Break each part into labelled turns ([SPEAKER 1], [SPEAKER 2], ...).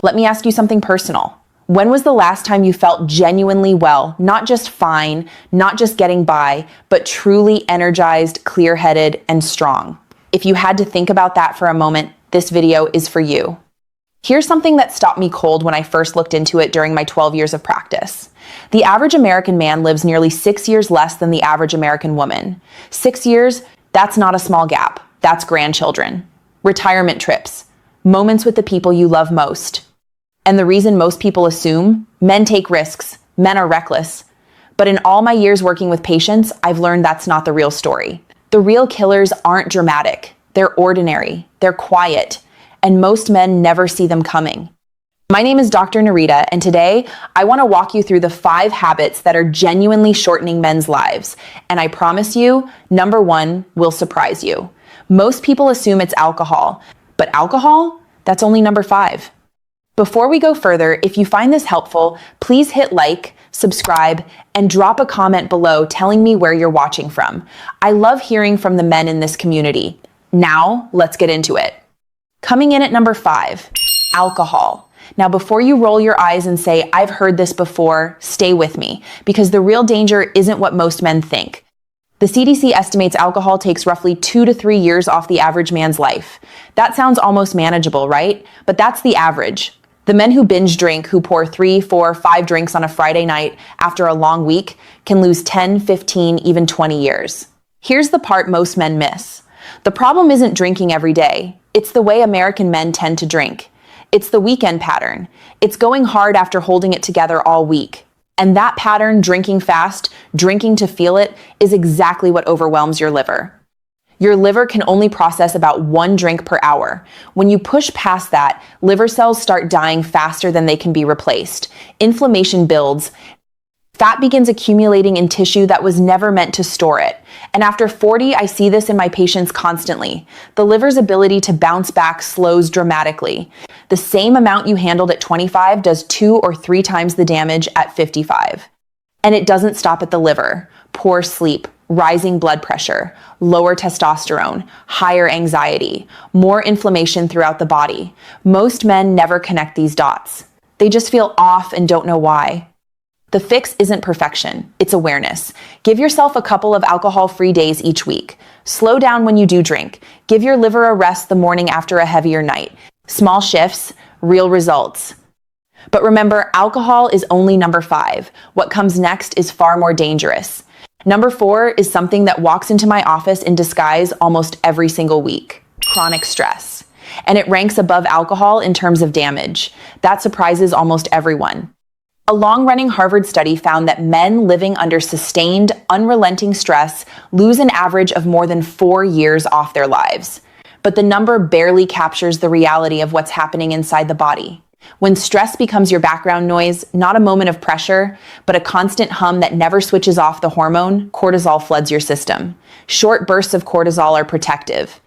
[SPEAKER 1] Let me ask you something personal. When was the last time you felt genuinely well, not just fine, not just getting by, but truly energized, clear-headed, and strong? If you had to think about that for a moment, this video is for you. Here's something that stopped me cold when I first looked into it during my 12 years of practice. The average American man lives nearly 6 years less than the average American woman. 6 years, that's not a small gap. That's grandchildren, retirement trips, moments with the people you love most. And the reason most people assume men take risks, men are reckless. But in all my years working with patients, I've learned that's not the real story. The real killers aren't dramatic. They're ordinary, they're quiet, and most men never see them coming. My name is Dr. Nerita, and today I want to walk you through the 5 habits that are genuinely shortening men's lives. And I promise you, number 1 will surprise you. Most people assume it's alcohol, but alcohol? That's only number 5. Before we go further, if you find this helpful, please hit like, subscribe, and drop a comment below telling me where you're watching from. I love hearing from the men in this community. Now, let's get into it. Coming in at number 5, alcohol. Now, before you roll your eyes and say, I've heard this before, stay with me, because the real danger isn't what most men think. The CDC estimates alcohol takes roughly 2 to 3 years off the average man's life. That sounds almost manageable, right? But that's the average. The men who binge drink, who pour 3, 4, 5 drinks on a Friday night after a long week, can lose 10, 15, even 20 years. Here's the part most men miss. The problem isn't drinking every day. It's the way American men tend to drink. It's the weekend pattern. It's going hard after holding it together all week. And that pattern, drinking fast, drinking to feel it, is exactly what overwhelms your liver. Your liver can only process about 1 drink per hour. When you push past that, liver cells start dying faster than they can be replaced. Inflammation builds. Fat begins accumulating in tissue that was never meant to store it. And after 40, I see this in my patients constantly. The liver's ability to bounce back slows dramatically. The same amount you handled at 25 does 2 or 3 times the damage at 55. And it doesn't stop at the liver. Poor sleep, rising blood pressure, lower testosterone, higher anxiety, more inflammation throughout the body. Most men never connect these dots. They just feel off and don't know why. The fix isn't perfection, it's awareness. Give yourself a couple of alcohol-free days each week. Slow down when you do drink. Give your liver a rest the morning after a heavier night. Small shifts, real results. But remember, alcohol is only number 5. What comes next is far more dangerous. Number 4 is something that walks into my office in disguise almost every single week: chronic stress. And it ranks above alcohol in terms of damage. That surprises almost everyone. A long-running Harvard study found that men living under sustained, unrelenting stress lose an average of more than 4 years off their lives. But the number barely captures the reality of what's happening inside the body. When stress becomes your background noise, not a moment of pressure, but a constant hum that never switches off the hormone, cortisol floods your system. Short bursts of cortisol are protective.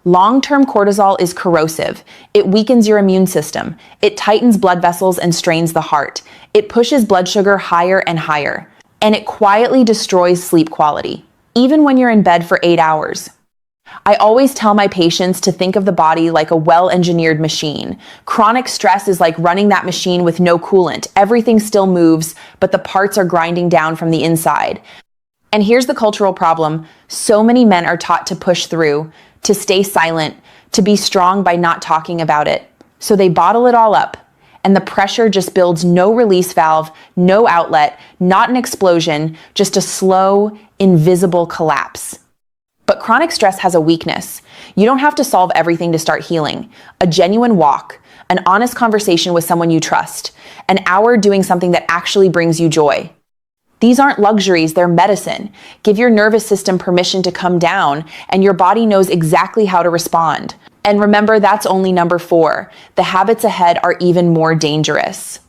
[SPEAKER 1] Long-term cortisol is corrosive. It weakens your immune system. It tightens blood vessels and strains the heart. It pushes blood sugar higher and higher. And it quietly destroys sleep quality, even when you're in bed for 8 hours. I always tell my patients to think of the body like a well-engineered machine. Chronic stress is like running that machine with no coolant. Everything still moves, but the parts are grinding down from the inside. And here's the cultural problem. So many men are taught to push through, to stay silent, to be strong by not talking about it. So they bottle it all up, and the pressure just builds. No release valve, no outlet, not an explosion, just a slow, invisible collapse. But chronic stress has a weakness. You don't have to solve everything to start healing. A genuine walk, an honest conversation with someone you trust, an hour doing something that actually brings you joy. These aren't luxuries, they're medicine. Give your nervous system permission to come down, and your body knows exactly how to respond. And remember, that's only number 4. The habits ahead are even more dangerous.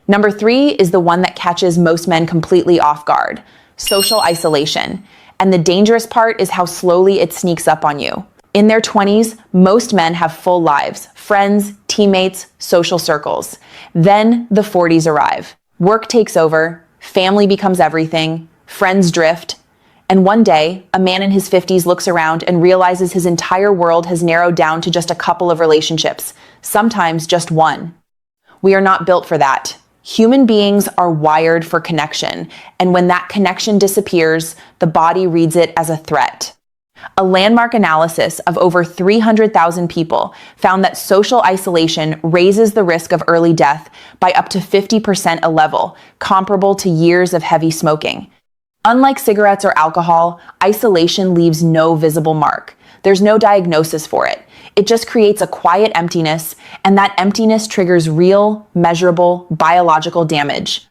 [SPEAKER 1] Number 3 is the one that catches most men completely off guard: social isolation. And the dangerous part is how slowly it sneaks up on you. In their 20s, most men have full lives: friends, teammates, social circles. Then the 40s arrive. Work takes over, family becomes everything, friends drift, and one day, a man in his 50s looks around and realizes his entire world has narrowed down to just a couple of relationships, sometimes just one. We are not built for that. Human beings are wired for connection, and when that connection disappears, the body reads it as a threat. A landmark analysis of over 300,000 people found that social isolation raises the risk of early death by up to 50% a level, comparable to years of heavy smoking. Unlike cigarettes or alcohol, isolation leaves no visible mark. There's no diagnosis for it. It just creates a quiet emptiness, and that emptiness triggers real, measurable, biological damage.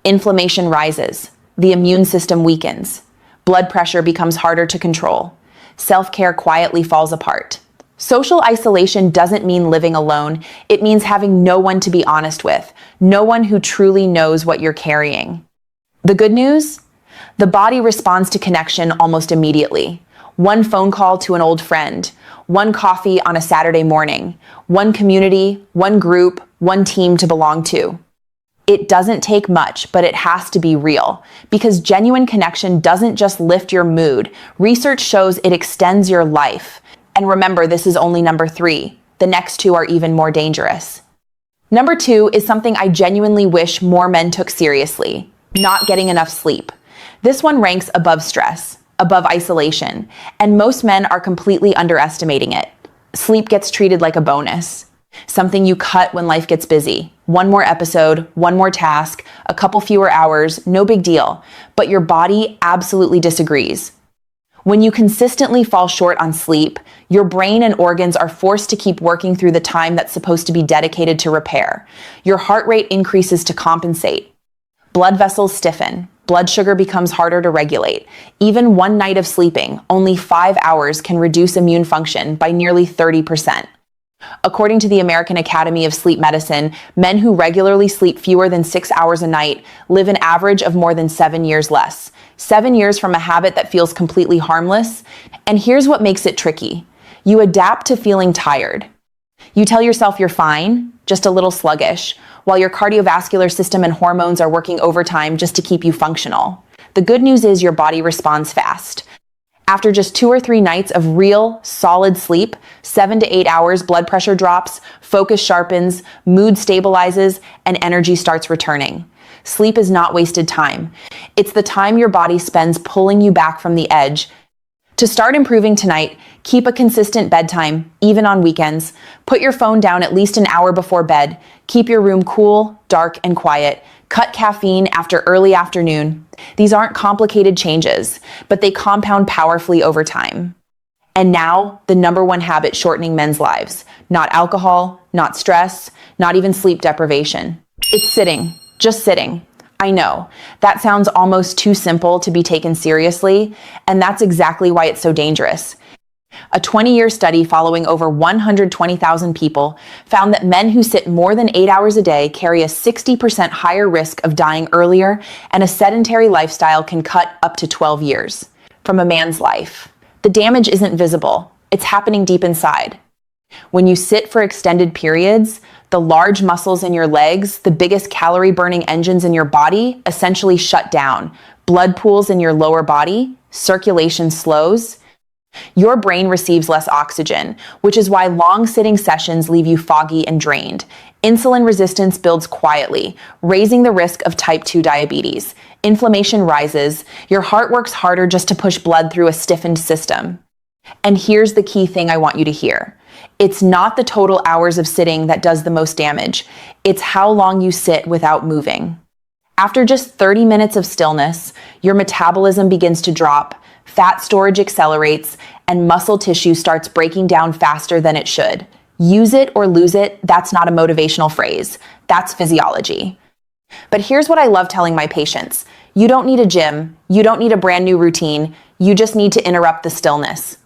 [SPEAKER 1] Inflammation rises. The immune system weakens. Blood pressure becomes harder to control. Self-care quietly falls apart. Social isolation doesn't mean living alone. It means having no one to be honest with, no one who truly knows what you're carrying. The good news? The body responds to connection almost immediately. One phone call to an old friend, one coffee on a Saturday morning, one community, one group, one team to belong to. It doesn't take much, but it has to be real, because genuine connection doesn't just lift your mood. Research shows it extends your life. And remember, this is only number 3. The next 2 are even more dangerous. Number 2 is something I genuinely wish more men took seriously: not getting enough sleep. This one ranks above stress, above isolation, and most men are completely underestimating it. Sleep gets treated like a bonus, something you cut when life gets busy. One more episode, one more task, a couple fewer hours, no big deal. But your body absolutely disagrees. When you consistently fall short on sleep, your brain and organs are forced to keep working through the time that's supposed to be dedicated to repair. Your heart rate increases to compensate. Blood vessels stiffen. Blood sugar becomes harder to regulate. Even one night of sleeping, only 5 hours, can reduce immune function by nearly 30%. According to the American Academy of Sleep Medicine, men who regularly sleep fewer than 6 hours a night live an average of more than 7 years less. 7 years from a habit that feels completely harmless. And here's what makes it tricky. You adapt to feeling tired. You tell yourself you're fine, just a little sluggish, while your cardiovascular system and hormones are working overtime just to keep you functional. The good news is your body responds fast. After just 2 or 3 nights of real, solid sleep, 7 to 8 hours, blood pressure drops, focus sharpens, mood stabilizes, and energy starts returning. Sleep is not wasted time. It's the time your body spends pulling you back from the edge. To start improving tonight, keep a consistent bedtime, even on weekends. Put your phone down at least an hour before bed. Keep your room cool, dark, and quiet. Cut caffeine after early afternoon. These aren't complicated changes, but they compound powerfully over time. And now, the number 1 habit shortening men's lives. Not alcohol, not stress, not even sleep deprivation. It's sitting, just sitting. I know, that sounds almost too simple to be taken seriously, and that's exactly why it's so dangerous. A 20-year study following over 120,000 people found that men who sit more than 8 hours a day carry a 60% higher risk of dying earlier, and a sedentary lifestyle can cut up to 12 years from a man's life. The damage isn't visible, it's happening deep inside. When you sit for extended periods, the large muscles in your legs, the biggest calorie-burning engines in your body, essentially shut down. Blood pools in your lower body, circulation slows. Your brain receives less oxygen, which is why long sitting sessions leave you foggy and drained. Insulin resistance builds quietly, raising the risk of type 2 diabetes. Inflammation rises. Your heart works harder just to push blood through a stiffened system. And here's the key thing I want you to hear. It's not the total hours of sitting that does the most damage. It's how long you sit without moving. After just 30 minutes of stillness, your metabolism begins to drop, fat storage accelerates, and muscle tissue starts breaking down faster than it should. Use it or lose it, that's not a motivational phrase. That's physiology. But here's what I love telling my patients. You don't need a gym. You don't need a brand new routine. You just need to interrupt the stillness.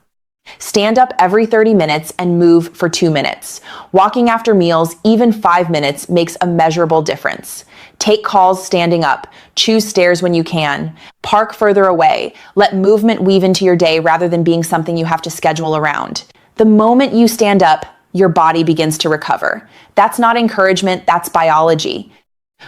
[SPEAKER 1] Stand up every 30 minutes and move for 2 minutes. Walking after meals, even 5 minutes, makes a measurable difference. Take calls standing up. Choose stairs when you can. Park further away. Let movement weave into your day rather than being something you have to schedule around. The moment you stand up, your body begins to recover. That's not encouragement, that's biology.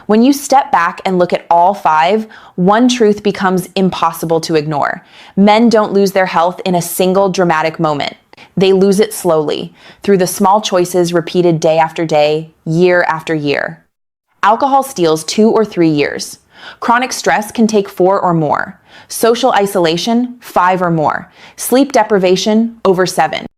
[SPEAKER 1] When you step back and look at all 5, one truth becomes impossible to ignore. Men don't lose their health in a single dramatic moment. They lose it slowly, through the small choices repeated day after day, year after year. Alcohol steals 2 or 3 years. Chronic stress can take 4 or more. Social isolation, 5 or more. Sleep deprivation, over 7.